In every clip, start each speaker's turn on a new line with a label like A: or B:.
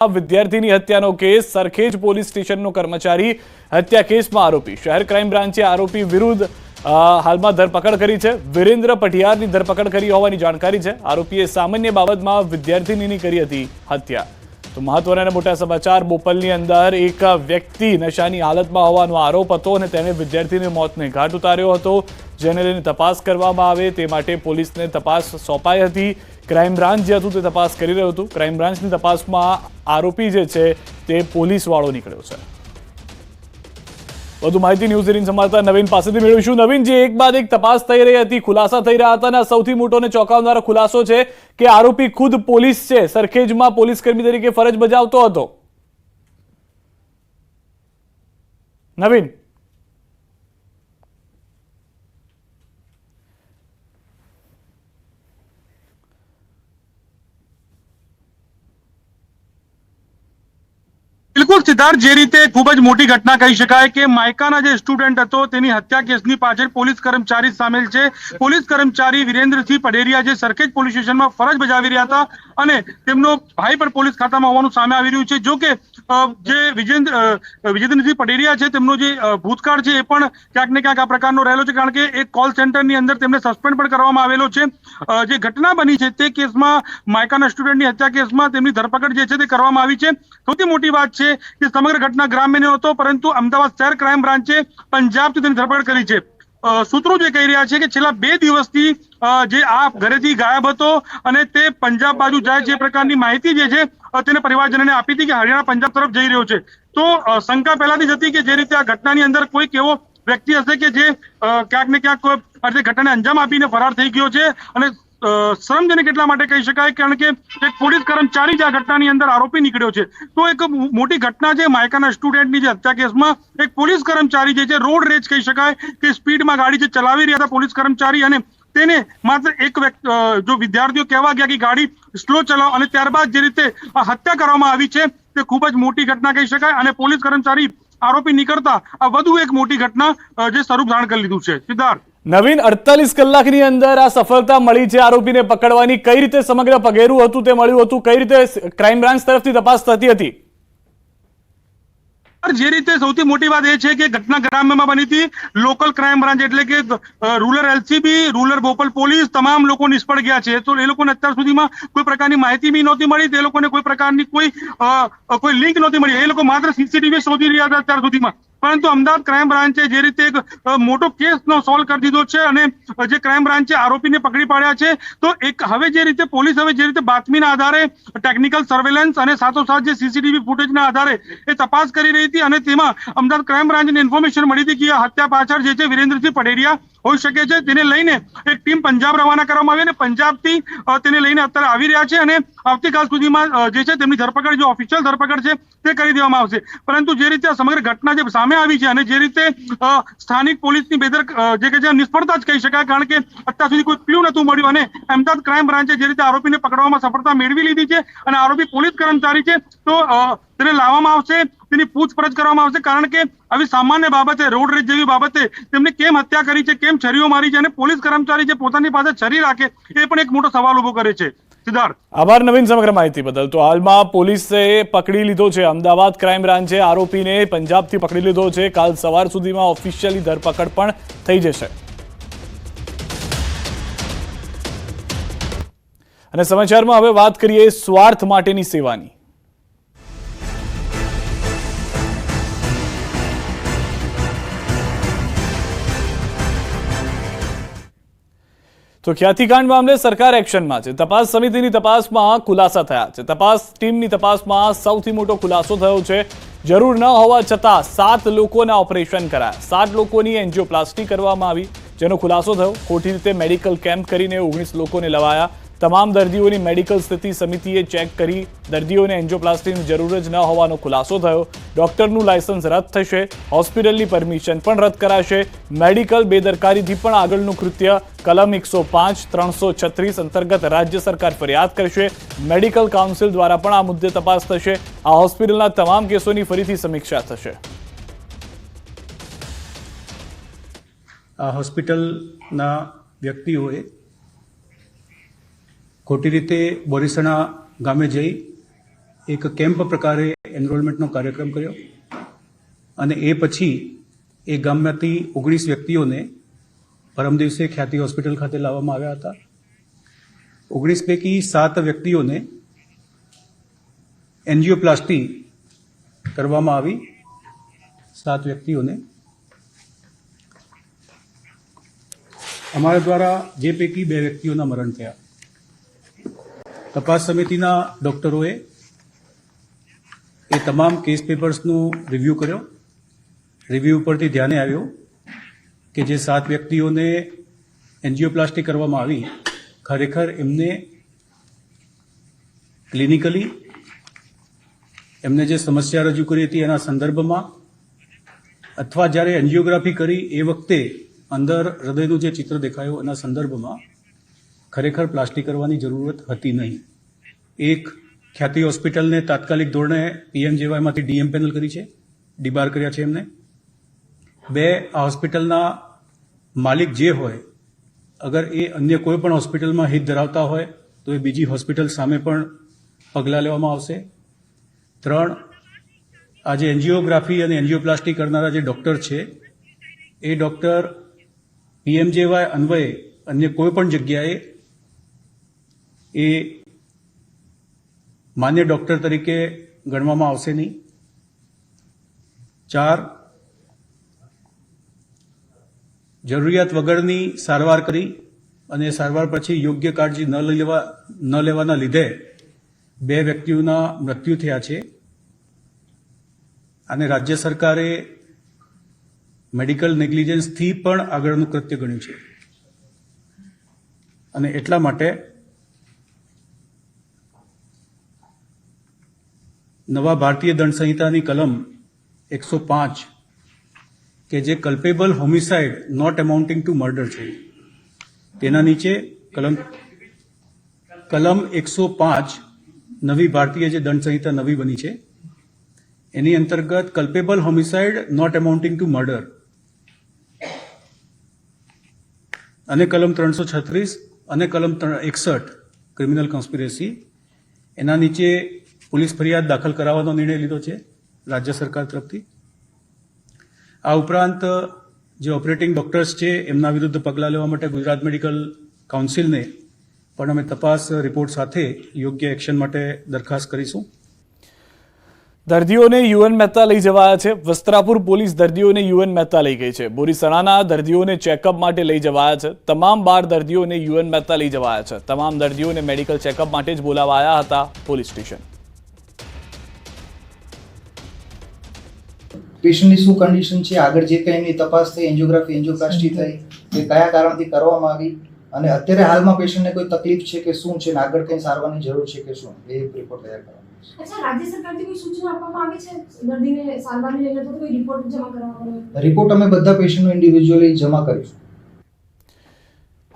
A: વિદ્યાર્થીની હત્યાનો case Sarkhej police સ્ટેશનનો કર્મચારી હત્યા કેસમાં આરોપી શહેર ક્રાઇમ બ્રાન્ચે આરોપી વિરુદ્ધ હાલમાં ધરપકડ કરી છે। વિરેન્દ્ર પટિયારની ધરપકડ કરી હોવાની જાણકારી છે। આરોપીએ સામાન્ય બાબતમાં વિદ્યાર્થીનીની કરી હતી હત્યા। તો મહત્વના અને મોટા સમાચાર, બોપલની અંદર એક વ્યક્તિ નશાની હાલતમાં હોવાનો આરોપ હતો અને તેણે વિદ્યાર્થીની મોતને ઘાટ ઉતાર્યો હતો, જેને લઈને તપાસ કરવામાં આવે તે માટે પોલીસને તપાસ સોંપાઈ હતી। ક્રાઇમ બ્રાન્ચ જે હતું તે તપાસ કરી રહ્યું હતું। ક્રાઇમ બ્રાન્ચની તપાસમાં આરોપી જે છે તે પોલીસવાળો નીકળ્યો છે। વધુ માહિતી ન્યૂઝ 18 સમાચાર નવીન પાસેથી મેળવીશું। નવીન, જે એક બાદ એક તપાસ થઈ રહી હતી, ખુલાસા થઈ રહ્યા હતા અને સૌથી મોટો અને ચોંકાવનારો ખુલાસો છે કે આરોપી ખુદ પોલીસ છે, સરખેજમાં પોલીસ કર્મી તરીકે ફરજ બજાવતો હતો। નવીન,
B: बिल्कुल सिद्धार्थ, जे रीते खूब ज मोटी घटना कही शकाय कि मायकाना जे स्टूडेंट हतो तेनी हत्या केसनी पाछळ पोलीस कर्मचारी सामेल छे। पोलीस कर्मचारी वीरेन्द्रसिंह पडेरिया जे सरखेज पोलीस स्टेशનમાં ફરજ બજાવી રહ્યા હતા અને તેમનો ભાઈ પણ પોલીસ ખાતામાં હોવાનું સામે આવી રહ્યું છે। જો કે જે વિજેન્દ્રસિંહ પडेરિયા છે તેમનો જે ભૂતકાળ છે એ પણ ક્યાંક ને ક્યાંક આ પ્રકારનો રહેલો છે, કારણ કે એક કોલ સેન્ટરની અંદર તેમને સસ્પેન્ડ પણ કરવામાં આવેલો છે। જે ઘટના બની છે તે કેસમાં માયકાના સ્ટુડન્ટની હત્યા કેસમાં તેમની ધરપકડ જે છે તે કરવામાં આવી છે। સૌથી મોટી વાત છે કે સમગ્ર ઘટના ગ્રામ્ય ન હતો, પરંતુ અમદાવાદ શહેર ક્રાઇમ બ્રાન્ચે પંજાબથી તેની ધરપકડ કરી છે। સૂત્રો જે કહી રહ્યા છે કે છેલ્લા 2 દિવસથી જે આ ઘરેથી ગાયબ હતો અને તે પંજાબ બાજુ જાય છે, પ્રકારની માહિતી જે છે તેને પરિવારજનોને આપી હતી કે હરિયાણા પંજાબ તરફ જઈ રહ્યો છે। તો શંકા પહેલાથી જ હતી કે જે રીતે આ ઘટનાની અંદર કોઈક એવો વ્યક્તિ હશે કે જે ક્યાંક ને ક્યાંક આ ઘટનાને અંજામ આપીને ફરાર થઈ ગયો છે। અને શરમજનક એટલા માટે કહી શકાય કારણ કે એક પોલીસ કર્મચારી જ આ ઘટનાની અંદર આરોપી નીકળ્યો છે। તો એક મોટી ઘટના છે માયકાના સ્ટુડન્ટની જે હત્યા કેસમાં એક પોલીસ કર્મચારી જે છે રોડ રેજ કહી શકાય કે સ્પીડમાં ગાડી જે ચલાવી રહ્યા હતા પોલીસ કર્મચારી, અને તેને માત્ર એક જો વિદ્યાર્થીઓ કહેવા ગયા કે ગાડી સ્લો ચલાવો અને ત્યારબાદ જે રીતે આ હત્યા કરવામાં આવી છે તે ખૂબ જ મોટી ઘટના કહી શકાય। અને પોલીસ કર્મચારી આરોપી નીકળતા આ વધુ એક મોટી ઘટના જે સ્વરૂપ ધારણ કરી લીધું છે। સિદ્ધાર્થ,
A: નવીન, 48 કલાકની અંદર આ સફળતા મળી છે આરોપીને પકડવાની। કઈ રીતે સમગ્ર પગેરું હતું તે મળ્યું હતું? કઈ રીતે ક્રાઇમ બ્રાન્ચ તરફથી તપાસ થતી હતી?
B: જે રીતે સૌથી મોટી વાત એ છે કે ઘટના ગ્રામ્યમાં બની હતી। લોકલ ક્રાઇમ બ્રાન્ચ એટલે કે rural LCB, rural Bopal police તમામ લોકો નિષ્ફળ ગયા છે। તો એ લોકોને અત્યાર સુધીમાં કોઈ પ્રકારની માહિતી બી નહોતી મળી, તે લોકોને કોઈ પ્રકારની કોઈ લિંક નહોતી મળી। એ લોકો માત્ર સીસીટીવી શોધી રહ્યા હતા અત્યાર સુધીમાં, પરંતુ અમદાવાદ ક્રાઇમ બ્રાન્ચે જે રીતે એક મોટો કેસનો સોલ્વ કરી દીધો છે અને જે ક્રાઇમ બ્રાન્ચે આરોપીને પકડી પાડ્યા છે। તો એક હવે જે રીતે પોલીસ હવે જે રીતે બાતમીના આધારે ટેકનિકલ સર્વેલન્સ અને સાથોસાથ જે સીસીટીવી ફૂટેજના આધારે એ તપાસ કરી રહી હતી, અને તેમાં અમદાવાદ ક્રાઇમ બ્રાન્ચને ઇન્ફોર્મેશન મળી હતી કે આ હત્યા પાછળ જે છે વિરેન્દ્રસિંહ પडेરિયા હોઈ શકે છે। તેને લઈને એક ટીમ પંજાબ રવાના કરવામાં આવી અને પંજાબથી તેને લઈને અત્યારે આવી રહ્યા છે અને આવતીકાલ સુધીમાં જે છે તેમની ધરપકડ, જે ઓફિશિયલ ધરપકડ છે તે કરી દેવામાં આવશે। પરંતુ જે રીતે સમગ્ર ઘટના જે સામે આવી છે અને જે રીતે સ્થાનિક પોલીસની જે નિષ્ફળતા જ કહી શકાય, કારણ કે અત્યાર સુધી કોઈ ક્લુ નહોતું મળ્યું અને અમદાવાદ ક્રાઇમ બ્રાન્ચે જે રીતે આરોપીને પકડવામાં સફળતા મેળવી લીધી છે અને આરોપી પોલીસ કર્મચારી છે, તો તેને લાવવામાં આવશે, તેની પૂછપરછ કરવામાં આવશે, કારણ કે આવી સામાન્ય બાબતે, રોડ રેજ જેવી બાબતે તેમને કેમ હત્યા કરી છે, કેમ છરીઓ મારી છે અને પોલીસ કર્મચારી જે પોતાની પાસે છરી રાખે એ પણ એક મોટો સવાલ ઉભો કરે છે। સિદ્ધાર્થ,
A: આભાર નવીન સમગ્ર માહિતી બદલ। તો હાલમાં પોલીસે પકડી લીધો છે, અમદાવાદ ક્રાઇમ બ્રાન્ચે આરોપીને પંજાબથી પકડી લીધો છે। કાલ સવાર સુધીમાં ઓફિશિયલી ધરપકડ પણ થઈ જશે। અને સમાચારમાં હવે વાત કરીએ સ્વાર્થ માટેની સેવાની। તો ખ્યાતિકાંડ મામલે સરકાર એક્શનમાં છે। તપાસ સમિતિની તપાસમાં ખુલાસા થયા છે। તપાસ ટીમની તપાસમાં સૌથી મોટો ખુલાસો થયો છે। જરૂર ન હોવા છતાં 7 લોકોના ઓપરેશન કરાયા, 7 લોકોની એન્જિયોપ્લાસ્ટી કરવામાં આવી, જેનો ખુલાસો થયો। ખોટી રીતે મેડિકલ કેમ્પ કરીને 19 લોકોને લવાયા। તમામ દર્દીઓની મેડિકલ સ્થિતિ સમિતિએ ચેક કરી, દર્દીઓને એન્જિયોપ્લાસ્ટીની જરૂર જ ન હોવાનો ખુલાસો થયો। ડોક્ટરનું લાયસન્સ રદ થશે, હોસ્પિટલની પરમિશન પણ રદ કરાશે। મેડિકલ બેદરકારીથી પણ આગળનું કૃત્ય કલમ 105, 336 અંતર્ગત રાજ્ય સરકાર ફરિયાદ કરશે। મેડિકલ કાઉન્સિલ દ્વારા પણ આ મુદ્દે તપાસ થશે। આ હોસ્પિટલના તમામ કેસોની ફરીથી સમીક્ષા થશે।
C: હોસ્પિટલના વ્યક્તિઓએ ખોટી રીતે બોરીસણા ગામે જઈ એક કેમ્પ પ્રકારે એનરોલમેન્ટનો કાર્યક્રમ કર્યો અને એ પછી એ ગામમાંથી 19 વ્યક્તિઓને પરમ દિવસે ખ્યાતિ હોસ્પિટલ ખાતે લાવવામાં આવ્યા હતા. 19 પૈકી 7 વ્યક્તિઓને એન્જિયોપ્લાસ્ટી કરવામાં આવી. 7 વ્યક્તિઓને અમારા દ્વારા જે પૈકી 2 વ્યક્તિઓના મરણ થયા. તપાસ સમિતિના ડોક્ટરોએ એ તમામ કેસ પેપર્સનું રિવ્યૂ કર્યો. રિવ્યૂ પરથી ધ્યાને આવ્યું કે જે 7 વ્યક્તિઓને એન્જિયોપ્લાસ્ટી કરવામાં આવી ખરેખર એમને ક્લિનિકલી એમને જે સમસ્યા રજૂ કરી હતી એના સંદર્ભમાં અથવા જ્યારે એન્જિયોગ્રાફી કરી એ વખતે અંદર હૃદયનું જે ચિત્ર દેખાયું એના સંદર્ભમાં ખરેખર પ્લાસ્ટી કરવાની જરૂરત હતી નહીં. એક ખ્યાતિ હોસ્પિટલને તાત્કાલિક ધોરણે પીએમજેવાયમાંથી ડીએમ પેનલ કરી છે, ડીબાર કર્યા છે એમને. 2 આ હોસ્પિટલના માલિક જે હોય અગર એ અન્ય કોઈ પણ હોસ્પિટલમાં હિત ધરાવતા હોય તો એ બીજી હોસ્પિટલ સામે પણ પગલાં લેવામાં આવશે. 3 આ જે એન્જિયોગ્રાફી અને એન્જિયોપ્લાસ્ટી કરનારા જે ડૉક્ટર છે એ ડૉક્ટર પીએમજેવાય અન્વયે અન્ય કોઈ પણ જગ્યાએ એ માન્ય ડૉક્ટર તરીકે ગણવામાં આવશે નહીં. 4 જરૂરિયાત વગરની સારવાર કરી અને સારવાર પછી યોગ્ય કાળજી ન લેવાના લીધે 2 વ્યક્તિઓના મૃત્યુ થયા છે અને રાજ્ય સરકારે મેડિકલ નેગ્લિજન્સથી પણ આગળનું કૃત્ય ગણ્યું છે અને એટલા માટે નવા ભારતીય દંડ સંહિતાની કલમ 105 કે જે culpable homicide not amounting to murder છે તેના નીચે કલમ 105 નવી ભારતીય જે દંડ સંહિતા નવી બની છે એની અંતર્ગત culpable homicide not amounting to murder અને કલમ 336 અને કલમ 61 ક્રિમિનલ કોન્સ્પિરસી એના નીચે પોલીસ ફરિયાદ દાખલ કરાવવાનો નિર્ણય લીધો છે રાજ્ય સરકાર તરફથી. આ ઉપરાંત જે ઓપરેટિંગ ડોક્ટર્સ છે એમના વિરુદ્ધ પગલાં લેવા માટે ગુજરાત મેડિકલ કાઉન્સિલને પણ અમે તપાસ રિપોર્ટ સાથે યોગ્ય એક્શન માટે દરખાસ્ત કરીશું.
A: દર્દીઓને યુએન મહેતા લઈ જવાયા છે. વસ્ત્રાપુર પોલીસ દર્દીઓને યુએન મહેતા લઈ ગઈ છે. બોરીસણાના દર્દીઓને ચેકઅપ માટે લઈ જવાયા છે. તમામ 12 દર્દીઓને યુએન મહેતા લઈ જવાયા છે. તમામ દર્દીઓને મેડિકલ ચેકઅપ માટે જ બોલાવાયા હતા પોલીસ સ્ટેશન.
D: પેશન્ટની શું કન્ડિશન છે, આગળ જે કંઈ એમની તપાસ થઈ, એન્જિયોગ્રાફી એન્જિયોપ્લાસ્ટી થઈ, એ કયા કારણથી કરવામાં આવી અને અત્યારે હાલમાં પેશન્ટને કોઈ તકલીફ છે કે શું છે ને આગળ કંઈ સારવારની જરૂર છે કે શું, એ રિપોર્ટ તૈયાર કરવામાં આવશે.
E: અચ્છા, રાજ્ય સરકારથી કોઈ સૂચના આપવામાં આવી છે દર્દીને સારવારને લઈને, તો કોઈ રિપોર્ટ જમા કરવામાં આવે?
D: રિપોર્ટ અમે બધા પેશન્ટનો ઇન્ડિવિજ્યુઅલી જમા કરીશું.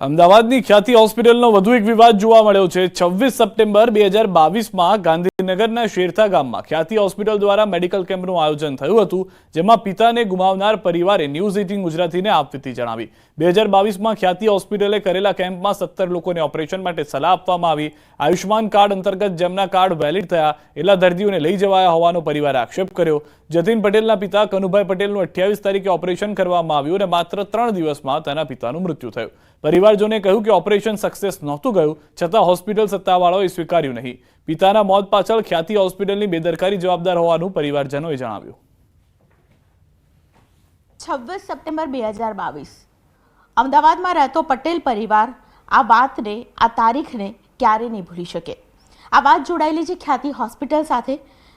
A: અમદાવાદની ખ્યાતિ હોસ્પિટલનો વધુ એક વિવાદ જોવા મળ્યો છે. 26 સપ્ટેમ્બર 2022માં ગાંધીનગરના શેરથા ગામમાં ખ્યાતિ હોસ્પિટલ દ્વારા મેડિકલ કેમ્પનું આયોજન થયું હતું, જેમાં પિતાને ગુમાવનાર પરિવારે ન્યૂઝ 18 ગુજરાતીને આપવીતી જણાવી. 2022માં ખ્યાતિ હોસ્પિટલે કરેલા કેમ્પમાં 17 લોકોને ઓપરેશન માટે સલાહ આપવામાં આવી. આયુષ્માન કાર્ડ અંતર્ગત જેમના કાર્ડ વેલિડ થયા એટલા દર્દીઓને લઈ જવાયા હોવાનો પરિવારે આક્ષેપ કર્યો. જતીન પટેલના પિતા કનુભાઈ પટેલનું 28 તારીખે ઓપરેશન કરવામાં આવ્યું અને માત્ર 3 દિવસમાં તેના પિતાનું મૃત્યુ થયું. પરિવારજોને કહ્યું કે ઓપરેશન સક્સેસ નહોતું ગયું, છતાં હોસ્પિટલ સત્તાવાળાઓએ સ્વીકાર્યું નહીં. પિતાના મોત પાછળ ખ્યાતિ હોસ્પિટલની બેદરકારી જવાબદાર હોવાનું પરિવારજનોએ જણાવ્યું.
F: 26 સપ્ટેમ્બર 2022 અમદાવાદમાં રહેતો પટેલ પરિવાર આ વાતને, આ તારીખને ક્યારે નહીં ભૂલી શકે. આ વાત જોડાયેલી છે ખ્યાતિ હોસ્પિટલ સાથે.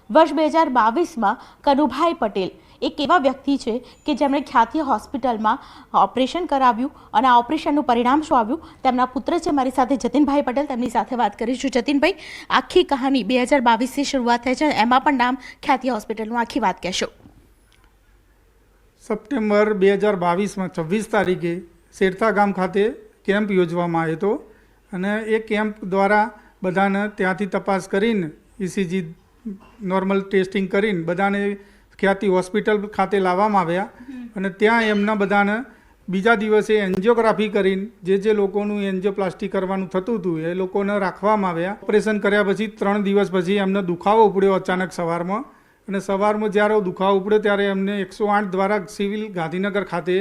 F: વર્ષ 2022માં કનુભાઈ પટેલ એક એવા વ્યક્તિ છે કે જેમણે ખ્યાતિ હોસ્પિટલમાં ઓપરેશન કરાવ્યું અને આ ઓપરેશનનું પરિણામ શું આવ્યું, તેમના પુત્ર છે મારી સાથે જતીનભાઈ પટેલ, તેમની સાથે વાત કરીશું. જતીનભાઈ, આખી કહાની 2022થી શરૂઆત થઈ છે, એમાં પણ નામ ખ્યાતિ હોસ્પિટલનું, આખી વાત કહેશો.
G: સપ્ટેમ્બર 2022માં 26 તારીખે શેરથા ગામ ખાતે કેમ્પ યોજવામાં આવ્યો હતો અને એ કેમ્પ દ્વારા બધાને ત્યાંથી તપાસ કરીને ઇસીજી નોર્મલ ટેસ્ટિંગ કરીને બધાને ખ્યાતિ હોસ્પિટલ ખાતે લાવવામાં આવ્યા અને ત્યાં એમના બધાને બીજા દિવસે એન્જિયોગ્રાફી કરીને જે લોકોનું એન્જિયોપ્લાસ્ટી કરવાનું થતું હતું એ લોકોને રાખવામાં આવ્યા. ઓપરેશન કર્યા પછી 3 દિવસ પછી એમને દુખાવો ઉપડ્યો અચાનક સવારમાં, અને સવારમાં જ્યારે દુખાવો ઉપડ્યો ત્યારે એમને 108 દ્વારા સિવિલ ગાંધીનગર ખાતે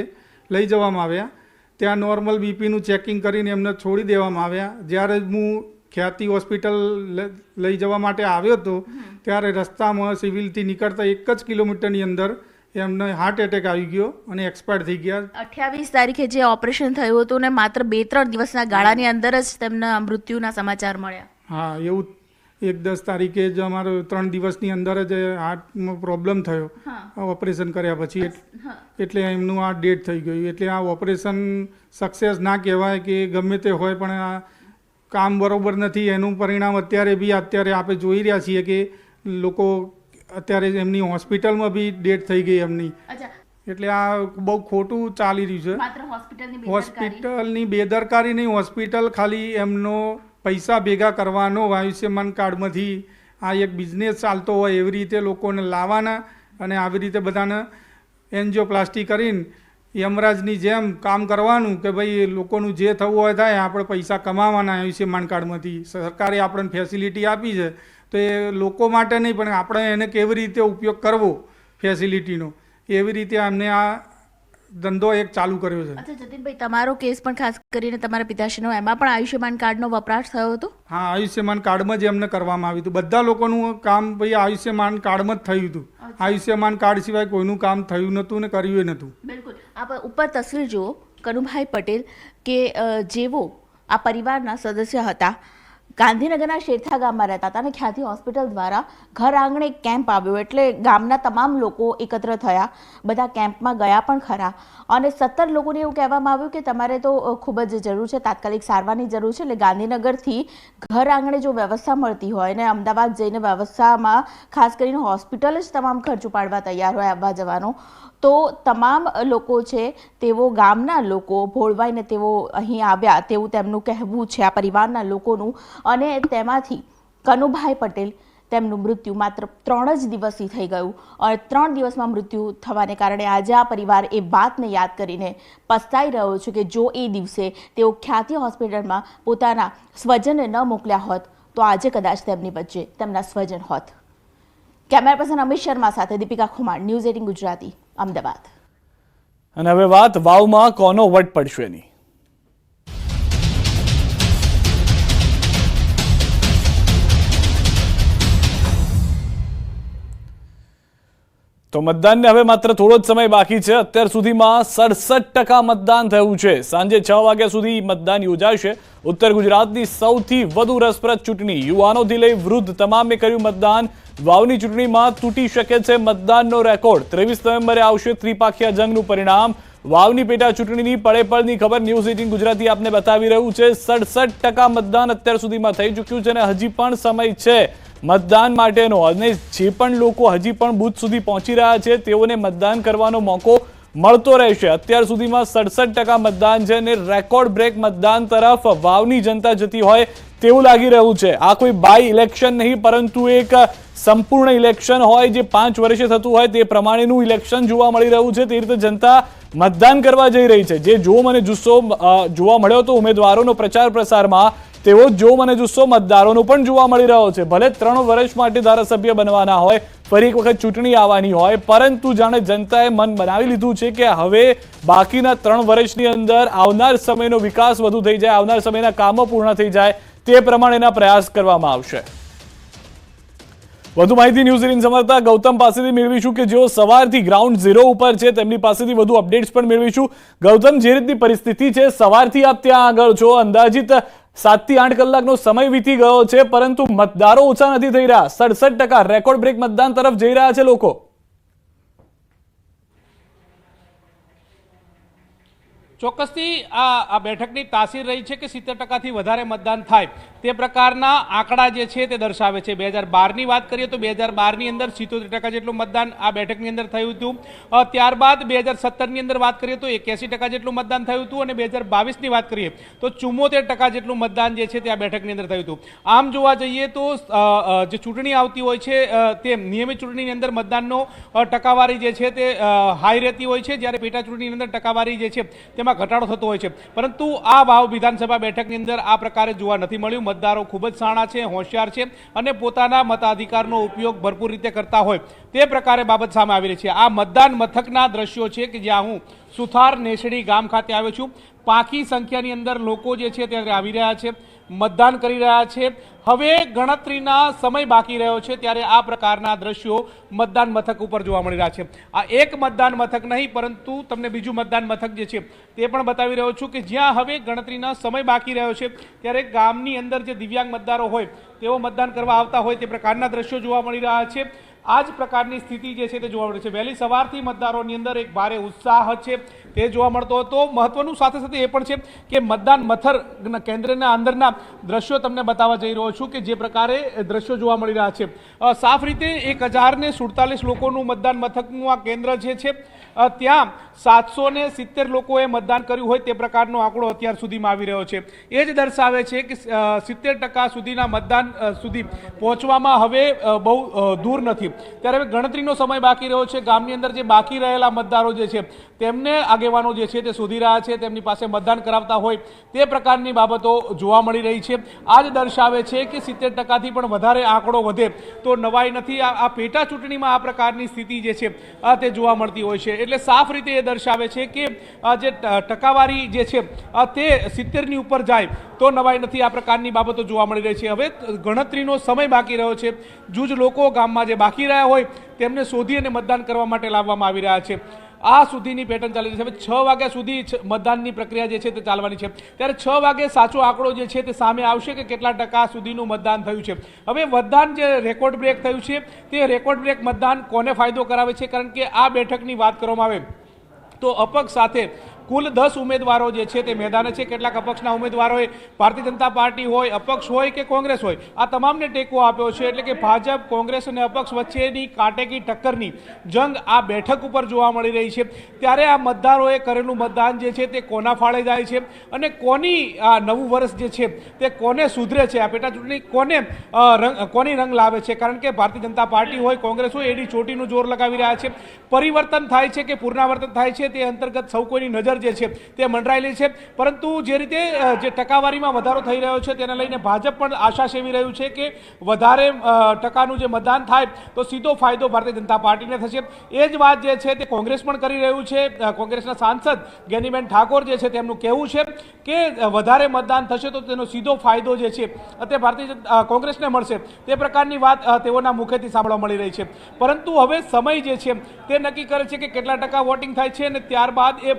G: લઈ જવામાં આવ્યા. ત્યાં નોર્મલ બીપીનું ચેકિંગ કરીને એમને છોડી દેવામાં આવ્યા. જ્યારે હું ખ્યાતિ હોસ્પિટલ લઈ જવા માટે આવ્યો હતો ત્યારે રસ્તામાં સિવિલથી નીકળતા 1 જ કિલોમીટરની અંદર એમને હાર્ટ એટેક આવી ગયો અને એક્સપાયર થઈ ગયા.
F: 28 તારીખે જે ઓપરેશન થયું હતું ને માત્ર 2-3 દિવસના ગાળાની અંદર જ તેમના મૃત્યુના સમાચાર મળ્યા.
G: હા, એવું 1-10 તારીખે જ અમારો 3 દિવસની અંદર જ હાર્ટમાં પ્રોબ્લેમ થયો ઓપરેશન કર્યા પછી, એટલે એમનું આ ડેથ થઈ ગયું. એટલે આ ઓપરેશન સક્સેસ ના કહેવાય કે ગમે તે હોય, પણ આ કામ બરોબર નથી. એનું પરિણામ અત્યારે આપણે જોઈ રહ્યા છીએ કે લોકો અત્યારે એમની હોસ્પિટલમાં બી ડેથ થઈ ગઈ એમની. એટલે આ બહુ ખોટું ચાલી રહ્યું છે. હોસ્પિટલની બેદરકારી નહીં, હોસ્પિટલ ખાલી એમનો પૈસા ભેગા કરવાનો આયુષ્યમાન કાર્ડમાંથી આ એક બિઝનેસ ચાલતો હોય એવી રીતે લોકોને લાવવાના અને આવી રીતે બધાને એન્જિયોપ્લાસ્ટી કરીને યમરાજની જેમ કામ કરવાનું કે ભાઈ લોકોનું જે થવું હોય થાય, આપણે પૈસા કમાવાના આયુષ્યમાન કાર્ડમાંથી. સરકારે આપણને ફેસિલિટી આપી છે તો એ લોકો માટે નહીં, પણ આપણે એને કેવી રીતે ઉપયોગ કરવો ફેસિલિટીનો, એવી રીતે અમને આ ધંધો એક ચાલુ કર્યો છે.
F: અચ્છા જતીનભાઈ, તમારો કેસ પણ ખાસ કરીને તમારા પિતાશ્રીનો, એમાં પણ આયુષ્યમાન કાર્ડનો વપરાશ થયો હતો?
G: હા, આયુષ્યમાન કાર્ડમાં જ એમને કરવામાં આવ્યું હતું. બધા લોકોનું કામ ભાઈ આયુષ્યમાન કાર્ડમાં જ થયું હતું. આયુષ્યમાન કાર્ડ સિવાય કોઈનું કામ થયું નહોતું ને કર્યું નહોતું.
F: બિલકુલ. આપ ઉપર તસવીર જુઓ, કનુભાઈ પટેલ કે જેવો આ પરિવારના સદસ્ય હતા, ગાંધીનગરના શેરથા ગામમાં રહેતા હતા અને ખ્યાતિ હોસ્પિટલ દ્વારા ઘર આંગણે કેમ્પ આવ્યો, એટલે ગામના તમામ લોકો એકત્ર થયા, બધા કેમ્પમાં ગયા પણ ખરા, અને 17 લોકોને એવું કહેવામાં આવ્યું કે તમારે તો ખૂબ જ જરૂર છે, તાત્કાલિક સારવારની જરૂર છે, એટલે ગાંધીનગરથી ઘર આંગણે જો વ્યવસ્થા મળતી હોય ને અમદાવાદ જઈને વ્યવસ્થામાં ખાસ કરીને હોસ્પિટલ જ તમામ ખર્ચ ઉપાડવા તૈયાર હોય આવવા જવાનો, તો તમામ લોકો છે તેઓ ગામના લોકો ભોળવાઈને તેઓ અહીં આવ્યા તેવું તેમનું કહેવું છે, આ પરિવારના લોકોનું. અને તેમાંથી કનુભાઈ પટેલ, તેમનું મૃત્યુ માત્ર 3 જ દિવસથી થઈ ગયું, અને 3 દિવસમાં મૃત્યુ થવાને કારણે આજે આ પરિવાર એ વાતને યાદ કરીને પસ્તાઈ રહ્યો છે કે જો એ દિવસે તેઓ ખ્યાતિ હોસ્પિટલમાં પોતાના સ્વજનને ન મોકલ્યા હોત તો આજે કદાચ તેમની વચ્ચે તેમના સ્વજન હોત. કેમેરા પર્સન અમિત શર્મા સાથે દીપિકા ખુમાર, ન્યૂઝ 18 ગુજરાતી, અમદાવાદ.
A: અને હવે વાત વાવમાં કોનો વટ પડશે એની. તો મતદાનને હવે માત્ર થોડો જ સમય બાકી છે. અત્યાર સુધીમાં 67% મતદાન થયું છે. સાંજે 6 વાગ્યા સુધી મતદાન યોજાશે. ઉત્તર ગુજરાતની સૌથી વધુ રસપ્રદ ચૂંટણી, યુવાનોથી લઈ વૃદ્ધ તમામે કર્યું મતદાન. વાવની ચૂંટણીમાં તૂટી શકે છે મતદાનનો રેકોર્ડ. 23 નવેમ્બરે આવશે ત્રિપાખીયા જંગનું પરિણામ. વાવની પેટા ચૂંટણીની પળેપળની ખબર ન્યૂઝ 18 ગુજરાતી આપને બતાવી રહ્યું છે. 67% મતદાન અત્યાર સુધીમાં થઈ ચૂક્યું છે અને હજી પણ સમય છે મતદાન માટેનો, અને જે પણ લોકો હજી પણ બૂથ સુધી પહોંચી રહ્યા છે તેઓને મતદાન કરવાનો મોકો મળતો રહેશે. અત્યાર સુધીમાં 67% મતદાન છે અને રેકોર્ડ બ્રેક મતદાન તરફ વાવની જનતા જતી હોય તેવું લાગી રહ્યું છે. આ કોઈ બાય ઇલેક્શન નહીં, પરંતુ એક સંપૂર્ણ ઇલેક્શન હોય જે 5 વર્ષે થતું હોય તે પ્રમાણેનું ઇલેક્શન જોવા મળી રહ્યું છે. તે રીતે જનતા મતદાન કરવા જઈ રહી છે. જે જો મને જુસ્સો જોવા મળ્યો તો ઉમેદવારોનો પ્રચાર પ્રસારમાં, તેવો જો મને જુસ્સો મતદારોનો પણ જોવા મળી રહ્યો છે. ભલે 3 વર્ષ માટે ધારાસભ્ય બનવાના હોય, ફરી એક વખત ચૂંટણી આવવાની હોય, પરંતુ જાણે જનતાએ મન બનાવી લીધું છે કે હવે બાકીના 3 વર્ષની અંદર આવનાર સમયનો વિકાસ વધુ થઈ જાય, આવનાર સમયના કામો પૂર્ણ થઈ જાય, તે પ્રમાણેના પ્રયાસ કરવામાં આવશે. વધુ માહિતી ન્યૂઝ 18 સમર્થક ગૌતમ પાસેથી મેળવીશું કે જેઓ સવારથી ગ્રાઉન્ડ ઝીરો ઉપર છે, તેમની પાસેથી વધુ અપડેટ્સ પણ મેળવીશું. ગૌતમ, જે રીતની પરિસ્થિતિ છે, સવારથી આપ ત્યાં આગળ છો, અંદાજિત 7 થી 8 કલાકનો સમય વીતી ગયો છે, પરંતુ મતદારો ઓછા નથી થઈ રહ્યા. 67% રેકોર્ડ બ્રેક મતદાન તરફ જઈ રહ્યા છે લોકો.
H: ચોક્કસથી આ બેઠકની તાસીર રહી છે કે 70%થી વધારે મતદાન થાય તે પ્રકારના આંકડા જે છે તે દર્શાવે છે. 2012ની વાત કરીએ તો 2012ની અંદર 77% જેટલું મતદાન આ બેઠકની અંદર થયું હતું. ત્યારબાદ 2017ની અંદર વાત કરીએ તો 81% જેટલું મતદાન થયું હતું અને 2022ની વાત કરીએ તો 74% જેટલું મતદાન જે છે તે આ બેઠકની અંદર થયું હતું. આમ જોવા જઈએ તો જે ચૂંટણી આવતી હોય છે તે નિયમિત ચૂંટણીની અંદર મતદાનનો ટકાવારી જે છે તે હાઈ રહેતી હોય છે, જ્યારે પેટા ચૂંટણીની અંદર ટકાવારી જે છે તેમાં ઘટાડો થતો હોય છે. પરંતુ આ વાવ વિધાનસભા બેઠકની અંદર આ પ્રકારે જોવા નથી મળ્યું. મતદારો ખૂબ જ શાણા છે, હોશિયાર છે અને પોતાના મતાધિકારનો ઉપયોગ ભરપૂર રીતે કરતા હોય તે પ્રકારે બાબત સામે આવી રહી છે. આ મતદાન મથકના દ્રશ્યો છે કે જ્યાં હું સુથાર નેસડી ગામ ખાતે આવ્યો છું. પાકી સંખ્યાની અંદર લોકો જે છે તે આવી રહ્યા છે, મતદાન કરી રહ્યા છે. હવે ગણતરીના સમય બાકી રહ્યો છે ત્યારે આ પ્રકારના દ્રશ્યો મતદાન મથક ઉપર જોવા મળી રહ્યા છે. આ એક મતદાન મથક નહીં પરંતુ તમને બીજું મતદાન મથક જે છે તે પણ બતાવી રહ્યો છું કે જ્યાં હવે ગણતરીના સમય બાકી રહ્યો છે ત્યારે ગામની અંદર જે દિવ્યાંગ મતદારો હોય તેઓ મતદાન કરવા આવતા હોય તે પ્રકારના દ્રશ્યો જોવા મળી રહ્યા છે. આ જ પ્રકારની સ્થિતિ જે છે તે જોવા મળે છે. વહેલી સવારથી મતદારોની અંદર એક ભારે ઉત્સાહ છે તે જોવા મળતો હતો. મહત્વનું સાથે સાથે એ પણ છે કે મતદાન મથક કેન્દ્રના અંદરના દ્રશ્યો તમને બતાવવા જઈ રહ્યો છું કે જે પ્રકારે દ્રશ્યો જોવા મળી રહ્યા છે. સાફ રીતે 1047 લોકોનું મતદાન મથકનું આ કેન્દ્ર જે છે ત્યાં 770 લોકોએ મતદાન કર્યું હોય તે પ્રકારનો આંકડો અત્યાર સુધીમાં આવી રહ્યો છે. એ જ દર્શાવે છે કે 70% સુધીના મતદાન સુધી પહોંચવામાં હવે બહુ દૂર નથી. ત્યારે હવે ગણતરીનો સમય બાકી રહ્યો છે. ગામની અંદર જે બાકી રહેલા મતદારો જે છે તેમને આગેવાનો જે છે તે શોધી રહ્યા છે, તેમની પાસે મતદાન કરાવતા હોય તે પ્રકારની બાબતો જોવા મળી રહી છે. આ જ દર્શાવે છે કે 70%થી પણ વધારે આંકડો વધે તો નવાઈ નથી. આ પેટા ચૂંટણીમાં આ પ્રકારની સ્થિતિ જે છે તે જોવા મળતી હોય છે. એટલે સાફ રીતે એ દર્શાવે છે કે જે ટકાવારી જે છે તે 70ની ઉપર જાય તો નવાઈ નથી. આ પ્રકારની બાબતો જોવા મળી રહી છે. હવે ગણતરીનો સમય બાકી રહ્યો છે. જૂજ લોકો ગામમાં જે બાકી રહ્યા હોય તેમને શોધી અને મતદાન કરવા માટે લાવવામાં આવી રહ્યા છે. આ સુધીની પેટર્ન ચાલી રહી છે. હવે 6 વાગ્યા સુધી મતદાનની પ્રક્રિયા જે છે તે ચાલવાની છે. ત્યારે 6 વાગે સાચો આંકડો જે છે તે સામે આવશે કે કેટલા ટકા સુધીનું મતદાન થયું છે. હવે મતદાન જે રેકોર્ડ બ્રેક થયું છે તે રેકોર્ડ બ્રેક મતદાન કોને ફાયદો કરાવે છે? કારણ કે આ બેઠકની વાત કરવામાં આવે તો અપક્ષ સાથે કુલ 10 ઉમેદવારો જે છે તે મેદાને છે. કેટલાક અપક્ષના ઉમેદવારોએ ભારતીય જનતા પાર્ટી હોય, અપક્ષ હોય કે કોંગ્રેસ હોય આ તમામને ટેકો આપ્યો છે. એટલે કે ભાજપ, કોંગ્રેસ અને અપક્ષ વચ્ચેની કાંટેકી ટક્કરની જંગ આ બેઠક ઉપર જોવા મળી રહી છે. ત્યારે આ મતદારોએ કરેલું મતદાન જે છે તે કોના ફાળે જાય છે અને કોની આ નવું વર્ષ જે છે તે કોને સુધરે છે, આ પેટા ચૂંટણી કોની રંગ લાવે છે? કારણ કે ભારતીય જનતા પાર્ટી હોય, કોંગ્રેસ હોય એડી ચોટીનું જોર લગાવી રહ્યા છે. પરિવર્તન થાય છે કે પુનરાવર્તન થાય છે તે અંતર્ગત સૌ કોઈની નજર જે છે તે મંડરાયેલી છે. પરંતુ જે રીતે જે ટકાવારીમાં વધારો થઈ રહ્યો છે તેને લઈને ભાજપ પણ આશા સેવી રહ્યું છે કે વધારે ટકાનું જે મતદાન થાય તો સીધો ફાયદો ભારતીય જનતા પાર્ટીને થશે. એ જ વાત જે છે તે કોંગ્રેસ પણ કરી રહ્યું છે. કોંગ્રેસના સાંસદ જ્ઞાનીબેન ઠાકોર જે છે તેમનું કહેવું છે કે વધારે મતદાન થશે તો તેનો સીધો ફાયદો જે છે તે ભારતીય કોંગ્રેસને મળશે. તે પ્રકારની વાત તેઓના મુખેથી સાંભળવા મળી રહી છે. પરંતુ હવે સમય જે છે તે નક્કી કરે છે કે કેટલા ટકા વોટિંગ થાય છે અને ત્યારબાદ એ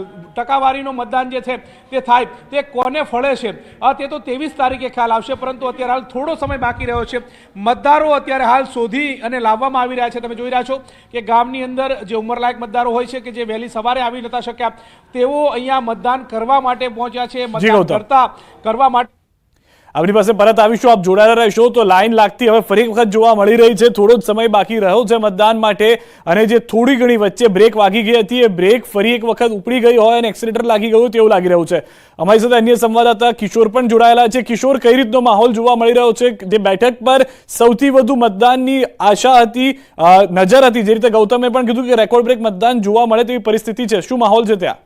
H: ટકાવારીનો મતદાન જે છે તે થાય તે કોને ફળે છે તે તો 23 તારીખે ખ્યાલ આવશે. પરંતુ અત્યારે હાલ થોડો સમય બાકી રહ્યો છે. મતદારો અત્યારે હાલ શોધી અને લાવવામાં આવી રહ્યા છે. તમે જોઈ રહ્યા છો કે ગામની અંદર જે ઉંમરલાયક મતદારો હોય છે કે જે વહેલી સવારે આવી નતા શક્યા તેઓ અહીંયા મતદાન કરવા માટે પહોંચ્યા છે. મતદાન કરવા માટે
A: આપણી પાસે પરત આવીશું. આપ જોડાયેલા રહેશો. તો લાઈન લાગતી હવે ફરી વખત જોવા મળી રહી છે. થોડો જ સમય બાકી રહ્યો છે મતદાન માટે અને જે થોડી ઘણી વચ્ચે બ્રેક વાગી ગઈ હતી એ બ્રેક ફરી એક વખત ઉપડી ગઈ હોય અને એક્સિલેટર લાગી ગયું તેવું લાગી રહ્યું છે. અમારી સાથે અન્ય સંવાદદાતા કિશોર પણ જોડાયેલા છે. કિશોર, કઈ રીતનો માહોલ જોવા મળી રહ્યો છે? જે બેઠક પર સૌથી વધુ મતદાનની આશા હતી, નજર હતી, જે રીતે ગૌતમે પણ કીધું કે રેકોર્ડ બ્રેક મતદાન જોવા મળે તેવી પરિસ્થિતિ છે, શું માહોલ છે ત્યાં?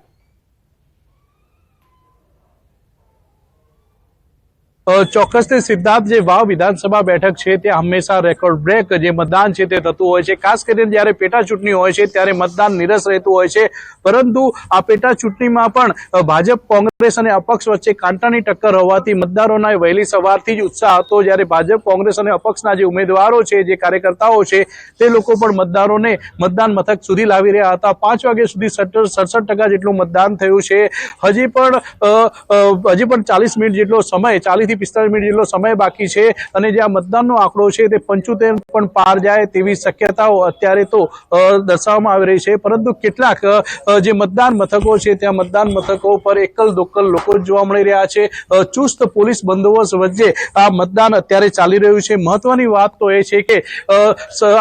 I: ચોક્કસથી સિદ્ધાર્થ, જે વાવ વિધાનસભા બેઠક છે ત્યાં હંમેશા રેકોર્ડ બ્રેક જે મતદાન છે તે થતું હોય છે. ખાસ કરીને જ્યારે પેટા ચૂંટણી હોય છે ત્યારે મતદાન નીરસ રહેતું હોય છે. પરંતુ આ પેટા ચૂંટણીમાં પણ ભાજપ, કોંગ્રેસ અને અપક્ષ વચ્ચે કાંટાની ટક્કર હોવાથી મતદારોના વહેલી સવારથી જ ઉત્સાહ હતો. જ્યારે ભાજપ, કોંગ્રેસ અને અપક્ષના જે ઉમેદવારો છે, જે કાર્યકર્તાઓ છે તે લોકો પણ મતદારોને મતદાન મથક સુધી લાવી રહ્યા હતા. 5 વાગ્યા સુધી 67% જેટલું મતદાન થયું છે. હજી પણ 40 મિનિટ જેટલો સમય, 40 થી થી 45 મિનિટ જેટલો સમય બાકી છે અને જે આ મતદાનનો આંકડો છે તે 75 પણ પાર જાય તેવી શક્યતાઓ અત્યારે તો દર્શાવવામાં આવી રહી છે, પરંતુ કેટલાક જે મતદાન મથકો છે ત્યાં મતદાન મથકો પર એકલ દોકલ લોકો જોવા મળી રહ્યા છે। ચુસ્ત પોલીસ બંદોબસ્ત વચ્ચે આ મતદાન અત્યારે ચાલી રહ્યું છે। મહત્વની વાત તો એ છે કે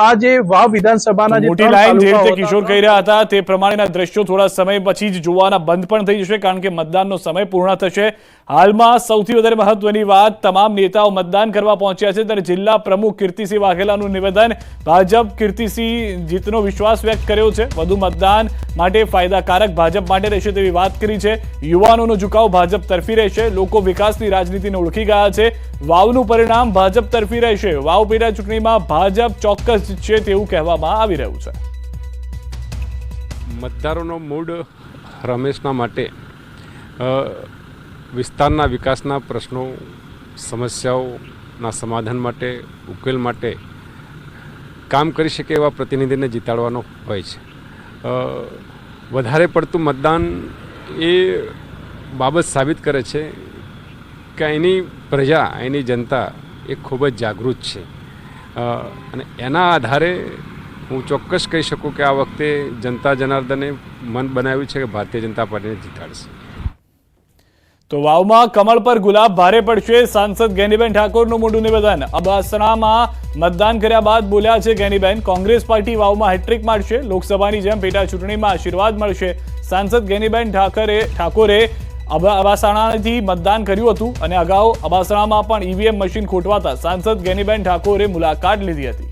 I: આ જે વાવ વિધાનસભાના જે
A: મોટી લાઈન જે રીતે કિશોર કહી રહ્યા હતા તે પ્રમાણેના દ્રશ્યો થોડા સમય પછી જ જોવાના બંધ પણ થઈ જશે, કારણ કે મતદાનનો સમય પૂર્ણ થશે। હાલમાં સૌથી વધારે મહત્વની વાત, તમામ નેતાઓ મતદાન કરવા પહોંચ્યા છે, ત્યારે જિલ્લા પ્રમુખ કીર્તિસિંહ વાઘેલાનું નિવેદન, ભાજપ કીર્તિસિંહ જીતનો વિશ્વાસ વ્યક્ત કર્યો છે, વધુ મતદાન માટે ફાયદાકારક ભાજપ માટે રહેશે તેવી વાત કરી છે। યુવાનોનો ઝુકાવ ભાજપ તરફી રહેશે, લોકો વિકાસની રાજનીતિને ઓળખી ગયા છે, વાવનું પરિણામ ભાજપ તરફી રહેશે, વાવ પેટા ચૂંટણીમાં ભાજપ ચોક્કસ જીતશે તેવું કહેવામાં આવી રહ્યું છે।
J: મતદારોનો મૂડ રમેશના માટે વિસ્તારના વિકાસના પ્રશ્નો, સમસ્યાઓના સમાધાન માટે, ઉકેલ માટે કામ કરી શકે એવા પ્રતિનિધિને જીતાડવાનો હોય છે। વધારે પડતું મતદાન એ બાબત સાબિત કરે છે કે અહીંની પ્રજા, અહીંની જનતા એ ખૂબ જ જાગૃત છે અને એના આધારે હું ચોક્કસ કહી શકું કે આ વખતે જનતા જનાર્દને મન બનાવ્યું છે કે ભારતીય જનતા પાર્ટીને જીતાડશે।
A: તો વાવમાં કમળ પર ગુલાબ ભારે પડશે, સાંસદ ગેનીબેન ઠાકોરનું મોટું નિવેદન। અબડાસામાં મતદાન કર્યા બાદ બોલ્યા છે ગેનીબેન, કોંગ્રેસ પાર્ટી વાવમાં હેટ્રિક મારશે, લોકસભાની જેમ પેટા ચૂંટણીમાં આશીર્વાદ મળશે। સાંસદ ગેનીબેન ઠાકોરે અબડાસાથી મતદાન કર્યું હતું અને અગાઉ અબડાસામાં પણ ઈવીએમ મશીન ખોટવાતા સાંસદ ગેનીબેન ઠાકોરે મુલાકાત લીધી હતી।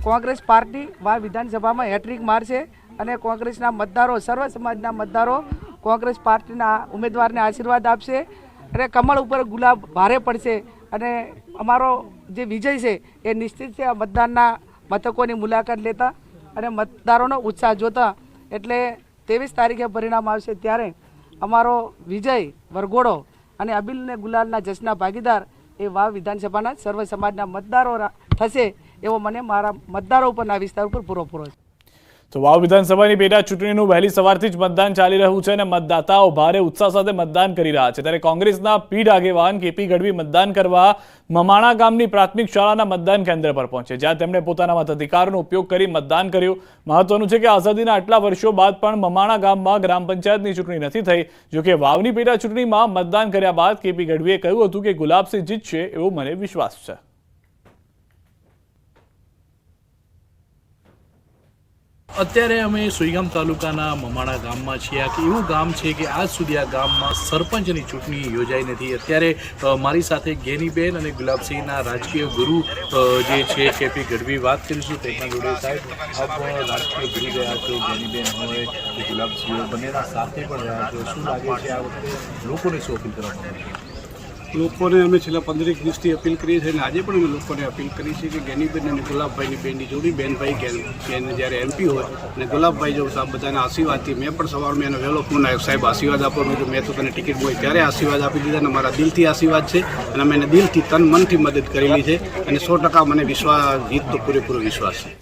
K: કોંગ્રેસ પાર્ટી વાવ વિધાનસભામાં હેટ્રિક મારશે અને કોંગ્રેસના મતદારો, સર્વ સમાજના મતદારો કોંગ્રેસ પાર્ટીના ઉમેદવારને આશીર્વાદ આપશે અને કમળ ઉપર ગુલાબ ભારે પડશે અને અમારો જે વિજય છે એ નિશ્ચિત છે। આ મતદાનના મથકોની મુલાકાત લેતા અને મતદારોનો ઉત્સાહ જોતા એટલે 23 તારીખે પરિણામ આવશે ત્યારે અમારો વિજય વરઘોડો અને અબીલ ને ગુલાલના જશ્નના ભાગીદાર એ વાવ વિધાનસભાના સર્વ સમાજના મતદારો થશે એવો મને મારા મતદારો ઉપરના વિસ્તાર ઉપર પૂરો છે।
A: તો વાવ વિધાનસભાની પેટા ચૂંટણીનું વહેલી સવારથી જ મતદાન ચાલી રહ્યું છે અને મતદાતાઓ ભારે ઉત્સાહ સાથે મતદાન કરી રહ્યા છે, ત્યારે કોંગ્રેસના પીઢ આગેવાન કેપી ગઢવી મતદાન કરવા મમાણા ગામની પ્રાથમિક શાળાના મતદાન કેન્દ્ર પર પહોંચે, જ્યાં તેમણે પોતાના મતાધિકારનો ઉપયોગ કરી મતદાન કર્યું। મહત્વનું છે કે આઝાદીના આટલા વર્ષો બાદ પણ મમાણા ગામમાં ગ્રામ પંચાયતની ચૂંટણી નથી થઈ, જોકે વાવની પેટા ચૂંટણીમાં મતદાન કર્યા બાદ કેપી ગઢવીએ કહ્યું હતું કે ગુલાબસિંહ જીતશે એવો મને વિશ્વાસ છે।
L: અત્યારે અમે સુઈગામ તાલુકાના મમાણા ગામમાં છીએ। આ એવું ગામ છે કે આજ સુધી આ ગામમાં સરપંચની ચૂંટણી યોજાઈ નથી। અત્યારે મારી સાથે ગેનીબેન અને ગુલાબસિંહના રાજકીય ગુરુ જે છે કેપી ગઢવી વાત કરીશું તેમના જોડે। સાહેબ, આપ રાજકીય ગુરુ રહ્યા છો, ગેનીબેન હોય કે ગુલાબસિંહ બંનેના સાથે પણ રહ્યા છો, શું લાગે છે આ વખતે લોકોને શું અપીલ કરવામાં આવે છે?
M: લોકોને અમે છેલ્લા 15 દિવસથી અપીલ કરી છે અને આજે પણ અમે લોકોને અપીલ કરી છે કે ગેનીબેન અને ગુલાબભાઈની બેનની જોડી, બેનભાઈ જ્યારે એમપી હોય અને ગુલાબભાઈ જો સાહેબ બધાના આશીર્વાદથી, મેં પણ સવારમાં એનો વહેલો ફોન આવ્યો, સાહેબ આશીર્વાદ આપો, મેં તો તને ટિકિટ હોય ત્યારે આશીર્વાદ આપી દીધા અને મારા દિલથી આશીર્વાદ છે અને અમે એને દિલથી તન મનથી મદદ કરેલી છે અને 100% મને વિશ્વાસ, જીતનો પૂરેપૂરો વિશ્વાસ છે।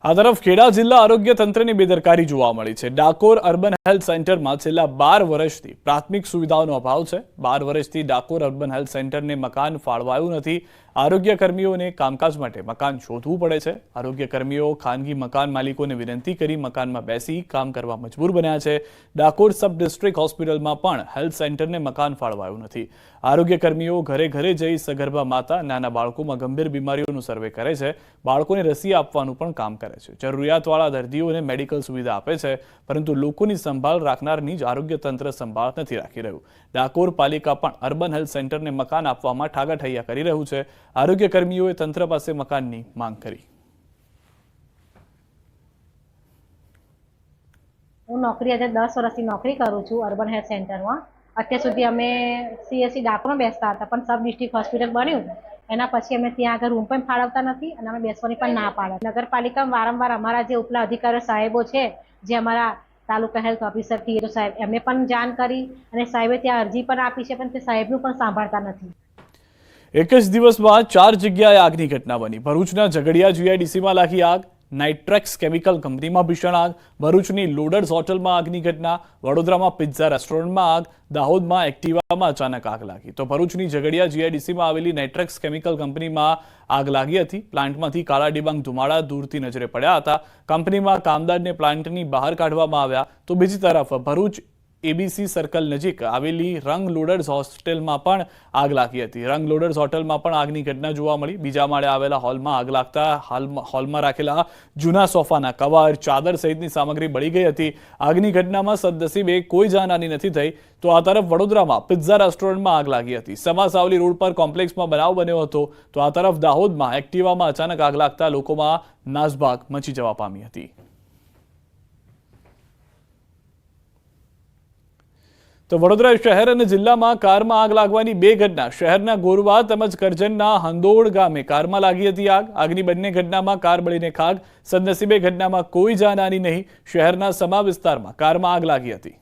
A: આ તરફ ખેડા જિલ્લા આરોગ્ય તંત્રની બેદરકારી જોવા મળી છે। ડાકોર અર્બન હેલ્થ સેન્ટરમાં છેલ્લા 12 વર્ષથી પ્રાથમિક સુવિધાઓનો અભાવ છે। 12 વર્ષથી ડાકોર અર્બન હેલ્થ સેન્ટરને મકાન ફાળવાયું નથી। આરોગ્ય કર્મીઓને કામકાજ માટે મકાન શોધવું પડે છે। આરોગ્ય કર્મીઓ ખાનગી મકાન માલિકોને વિનંતી કરી મકાનમાં બેસી કામ કરવા મજબૂર બન્યા છે। ડાકોર સબ ડિસ્ટ્રિક્ટ હોસ્પિટલમાં પણ હેલ્થ સેન્ટરને મકાન ફાળવાયું નથી। આરોગ્ય કર્મીઓ ઘરે ઘરે જઈ સગર્ભા માતા, નાના બાળકોમાં ગંભીર બીમારીઓનું સર્વે કરે છે, બાળકોને રસી આપવાનું પણ કામ કરે છે, જરૂરિયાતવાળા દર્દીઓને મેડિકલ સુવિધા આપે છે, પરંતુ લોકોની સંભાળ રાખનારની જ આરોગ્ય તંત્ર સંભાળ નથી રાખી રહ્યું। ડાકોર પાલિકા પણ અર્બન હેલ્થ સેન્ટરને મકાન આપવામાં ઠાગાઠૈયા કરી રહ્યું છે। આરોગ્ય કર્મીઓએ તંત્ર પાસે મકાનની માંગ કરી।
N: હું નોકરી આજે 10 વર્ષથી નોકરી કરું છું અર્બન હેલ્થ સેન્ટરમાં। અત્યાર સુધી અમે CSC ડાકોરમાં બેસતા હતા, પણ સબ ડિસ્ટ્રિક્ટ હોસ્પિટલ બન્યું એના પછી અમે ત્યાં આગળ રૂમ પણ ફાળવતા નથી અને અમે બેસવાની પણ ના પાડે। નગરપાલિકામાં વારંવાર અમારા જે ઉપલા અધિકારીઓ સાહેબો છે, જે અમારા તાલુકા હેલ્થ ઓફિસર થી તો સાહેબ એમને પણ જાણ કરી અને સાહેબે ત્યાં અરજી પણ આપી છે, પણ તે સાહેબનું પણ સાંભળતા નથી।
A: એક જ દિવસમાં 4 જગ્યાએ આગની ઘટના બની। ભરૂચના ઝઘડિયા GIDCમાં લાગી આગ, નાઇટ્રેક્સ કેમિકલ કંપનીમાં ભીષણ આગ, ભરૂચની લોડર્સ હોટલમાં આગની ઘટના, વડોદરામાં પિઝા રેસ્ટોરન્ટમાં આગ, દાહોદમાં એક્ટિવામાં અચાનક આગ લાગી. તો ભરૂચની ઝઘડિયા જીઆઈડીસીમાં આવેલી નાઇટ્રેક્સ કેમિકલ કંપનીમાં આગ લાગી હતી. પ્લાન્ટમાંથી કાળા ડિબાંગ ધુમાડા દૂરથી નજરે પડ્યા હતા. કંપનીમાં કામદારને પ્લાન્ટની બહાર કાઢવામાં આવ્યા. તો બીજી તરફ ભરૂચ એબીસી સર્કલ નજીક આવેલી રંગ લોડર્સ હોસ્ટેલમાં પણ આગ લાગી હતી. રંગ લોડર્સ હોટલમાં પણ આગની ઘટના જોવા મળી. બીજા માળે આવેલા હોલમાં આગ લાગતા હોલમાં રાખેલા જૂના સોફાના કવર, ચાદર સહિતની સામગ્રી બળી ગઈ હતી. આગની ઘટનામાં સદનસીબે કોઈ જાનહાની નથી થઈ. તો આ તરફ વડોદરામાં પિઝા રેસ્ટોરન્ટમાં આગ લાગી હતી. સમાસાવલી રોડ પર કોમ્પ્લેક્સમાં બનાવ બન્યો હતો. તો આ તરફ દાહોદમાં એક્ટિવામાં અચાનક આગ લાગતા લોકોમાં નાસભાગ મચી જવા પામી હતી. તો વડોદરા શહેર અને જિલ્લામાં કારમાં આગ લાગવાની 2 ઘટના. શહેરના ગોરવા તેમજ કરજણના હંદોડ ગામે કારમાં લાગી હતી આગ. આગની બંને ઘટનામાં કાર બળીને ખાક. સદનસીબે ઘટનામાં કોઈ જાનહાની નહીં. શહેરના સમા વિસ્તારમાં કારમાં આગ લાગી હતી.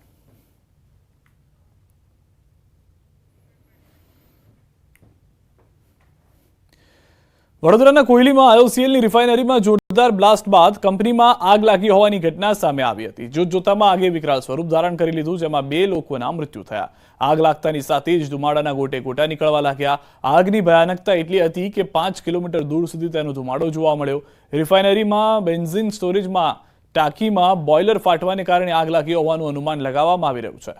A: વડોદરાના કોયલીમાં આઈઓસીએલની રિફાઇનરીમાં જોરદાર બ્લાસ્ટ બાદ કંપનીમાં આગ લાગી હોવાની ઘટના સામે આવી હતી. જોતજોતામાં આગે વિકરાળ સ્વરૂપ ધારણ કરી લીધું, જેમાં 2 લોકોના મૃત્યુ થયા. આગ લાગતાની સાથે જ ધુમાડાના ગોટે ગોટા નીકળવા લાગ્યા. આગની ભયાનકતા એટલી હતી કે 5 કિલોમીટર દૂર સુધી તેનો ધુમાડો જોવા મળ્યો. રિફાઇનરીમાં બેન્ઝિન સ્ટોરેજમાં ટાંકીમાં બોઇલર ફાટવાને કારણે આગ લાગી હોવાનું અનુમાન લગાવવામાં આવી રહ્યું છે.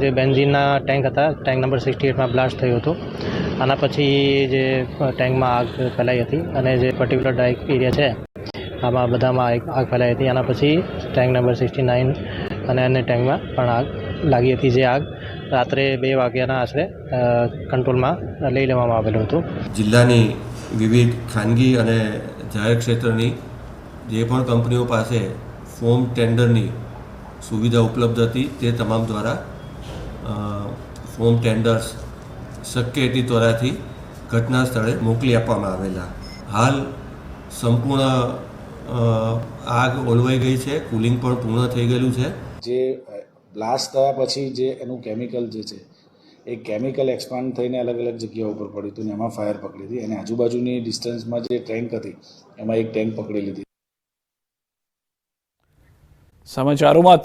O: જે બેન્ઝિનના ટેન્ક હતા, ટેન્ક નંબર 68માં બ્લાસ્ટ થયું હતું. આના પછી જે ટેન્કમાં આગ ફેલાઈ હતી અને જે પર્ટિક્યુલર ડાયક એરિયા છે આમાં બધામાં આગ ફેલાઈ હતી. આના પછી ટેન્ક નંબર 69 અને અન્ય ટેન્કમાં પણ આગ લાગી હતી. જે આગ રાત્રે 2 વાગ્યાના આશરે કંટ્રોલમાં લઈ લેવામાં આવેલું હતું.
P: જિલ્લાની વિવિધ ખાનગી અને જાહેર ક્ષેત્રની જે પણ કંપનીઓ પાસે ફોર્મ ટેન્ડરની સુવિધા ઉપલબ્ધ હતી તે તમામ દ્વારા ફોર્મ ટેન્ડર્સ શક્ય એટલી ત્વરાથી ઘટના સ્થળે મોકલી આપવામાં આવેલા. હાલ સંપૂર્ણ આગ ઓલવાઈ ગઈ છે. કુલિંગ પણ પૂર્ણ થઈ ગયેલું છે.
Q: જે બ્લાસ્ટ થયા પછી જે એનું કેમિકલ જે છે એ કેમિકલ એક્સપાન્ડ થઈને અલગ અલગ જગ્યાઓ ઉપર પડ્યું હતું ને એમાં ફાયર પકડી હતી અને આજુબાજુની ડિસ્ટન્સમાં જે ટેન્ક હતી એમાં એક ટેન્ક પકડી લીધી.
A: સમાચારોમાં